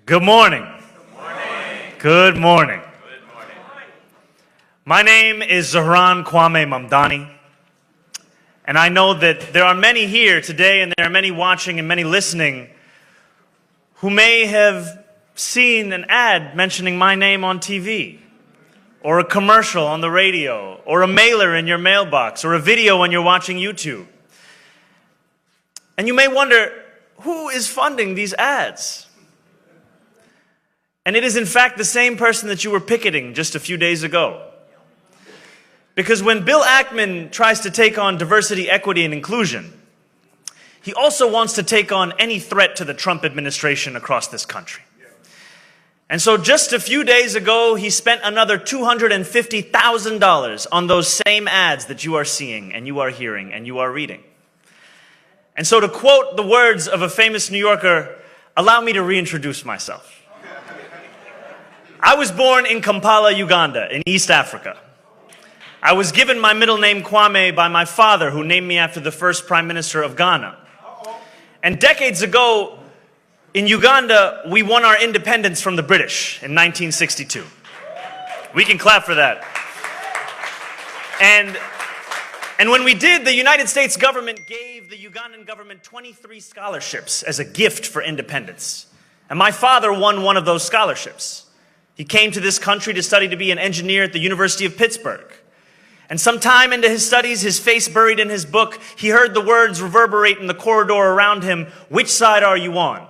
Good morning. Good morning. Good morning. Good morning. My name is Zohran Mamdani, and I know that there are many here today, and there are many watching and many listening who may have seen an ad mentioning my name on TV, or a commercial on the radio, or a mailer in your mailbox, or a video when you're watching YouTube. And you may wonder, who is funding these ads? And it is in fact the same person that you were picketing just a few days ago. Because when Bill Ackman tries to take on diversity, equity, and inclusion, he also wants to take on any threat to the Trump administration across this country. And so just a few days ago, he spent another $250,000 on those same ads that you are seeing, and you are hearing, and you are reading. And so to quote the words of a famous New Yorker, allow me to reintroduce myself. I was born in Kampala, Uganda, in East Africa. I was given my middle name Kwame by my father, who named me after the first Prime Minister of Ghana. And decades ago, in Uganda, we won our independence from the British in 1962. We can clap for that. And when we did, the United States government gave the Ugandan government 23 scholarships as a gift for independence. And my father won one of those scholarships. He came to this country to study to be an engineer at the University of Pittsburgh. And sometime into his studies, his face buried in his book, he heard the words reverberate in the corridor around him, "Which side are you on?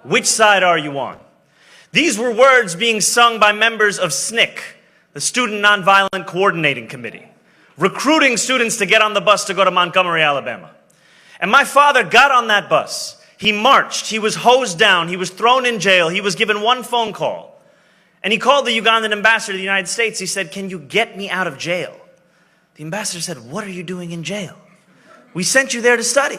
Which side are you on?" These were words being sung by members of SNCC, the Student Nonviolent Coordinating Committee, recruiting students to get on the bus to go to Montgomery, Alabama. And my father got on that bus. He marched. He was hosed down. He was thrown in jail. He was given one phone call. And he called the Ugandan ambassador to the United States. He said, "Can you get me out of jail?" The ambassador said, "What are you doing in jail? We sent you there to study."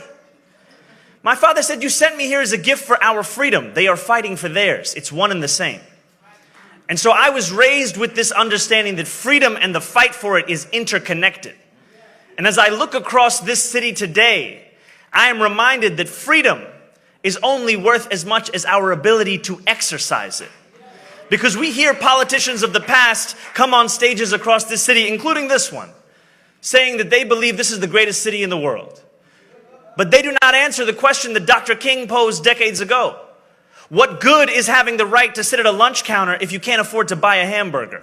My father said, "You sent me here as a gift for our freedom. They are fighting for theirs. It's one and the same." And so I was raised with this understanding that freedom and the fight for it is interconnected. And as I look across this city today, I am reminded that freedom is only worth as much as our ability to exercise it. Because we hear politicians of the past come on stages across this city, including this one, saying that they believe this is the greatest city in the world. But they do not answer the question that Dr. King posed decades ago. What good is having the right to sit at a lunch counter if you can't afford to buy a hamburger?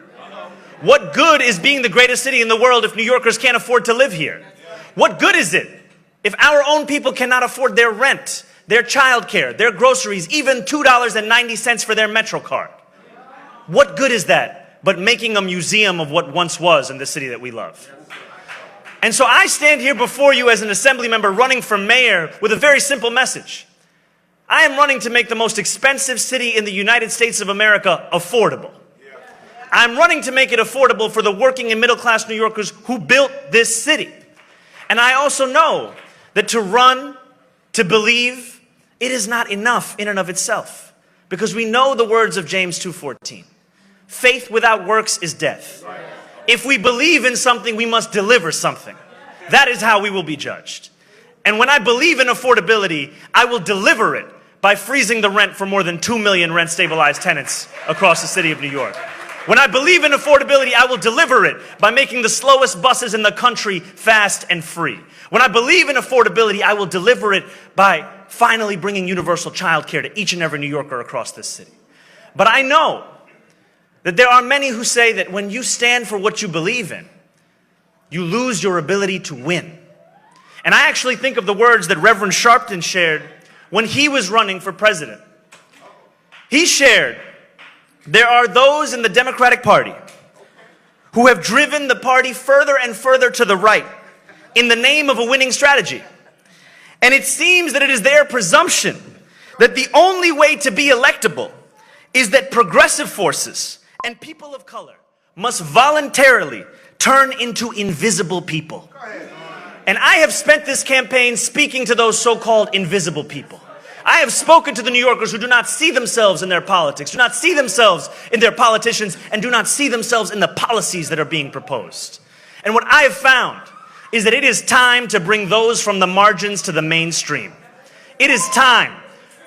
What good is being the greatest city in the world if New Yorkers can't afford to live here? What good is it if our own people cannot afford their rent, their childcare, their groceries, even $2.90 for their Metro card? What good is that but making a museum of what once was in the city that we love? And so I stand here before you as an assembly member running for mayor with a very simple message. I am running to make the most expensive city in the United States of America affordable. I'm running to make it affordable for the working and middle class New Yorkers who built this city. And I also know that to run, to believe, it is not enough in and of itself. Because we know the words of James 2:14. Faith without works is death. If we believe in something, we must deliver something. That is how we will be judged. And when I believe in affordability, I will deliver it by freezing the rent for more than 2 million rent-stabilized tenants across the city of New York. When I believe in affordability, I will deliver it by making the slowest buses in the country fast and free. When I believe in affordability, I will deliver it by finally bringing universal childcare to each and every New Yorker across this city. But I know that there are many who say that when you stand for what you believe in, you lose your ability to win. And I actually think of the words that Reverend Sharpton shared when he was running for president. He shared, "There are those in the Democratic Party who have driven the party further and further to the right in the name of a winning strategy. And it seems that it is their presumption that the only way to be electable is that progressive forces and people of color must voluntarily turn into invisible people." And I have spent this campaign speaking to those so-called invisible people. I have spoken to the New Yorkers who do not see themselves in their politics, do not see themselves in their politicians, and do not see themselves in the policies that are being proposed. And what I have found is that it is time to bring those from the margins to the mainstream. It is time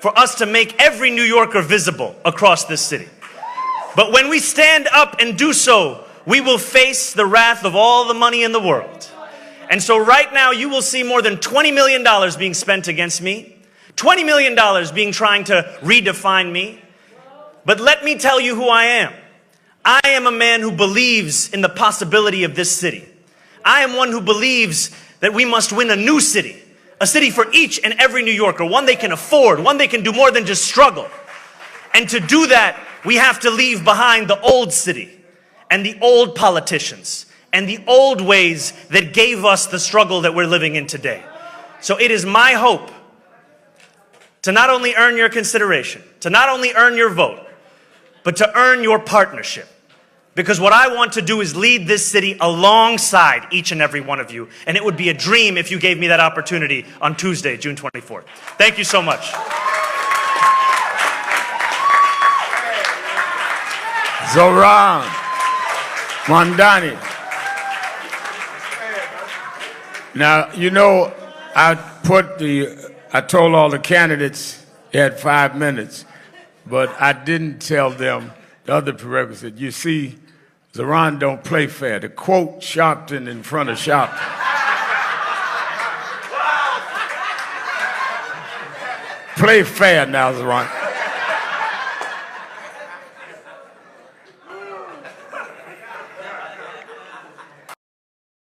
for us to make every New Yorker visible across this city. But when we stand up and do so, we will face the wrath of all the money in the world. And so right now you will see more than $20 million being spent against me, $20 million being trying to redefine me. But let me tell you who I am. I am a man who believes in the possibility of this city. I am one who believes that we must win a new city, a city for each and every New Yorker, one they can afford, one they can do more than just struggle. And to do that, we have to leave behind the old city and the old politicians and the old ways that gave us the struggle that we're living in today. So it is my hope to not only earn your consideration, to not only earn your vote, but to earn your partnership. Because what I want to do is lead this city alongside each and every one of you. And it would be a dream if you gave me that opportunity on Tuesday, June 24th. Thank you so much. Zohran Mamdani. Now, you know, I told all the candidates they had 5 minutes, but I didn't tell them the other prerequisite. You see, Zohran don't play fair. To quote Sharpton in front of Sharpton. Play fair now, Zohran.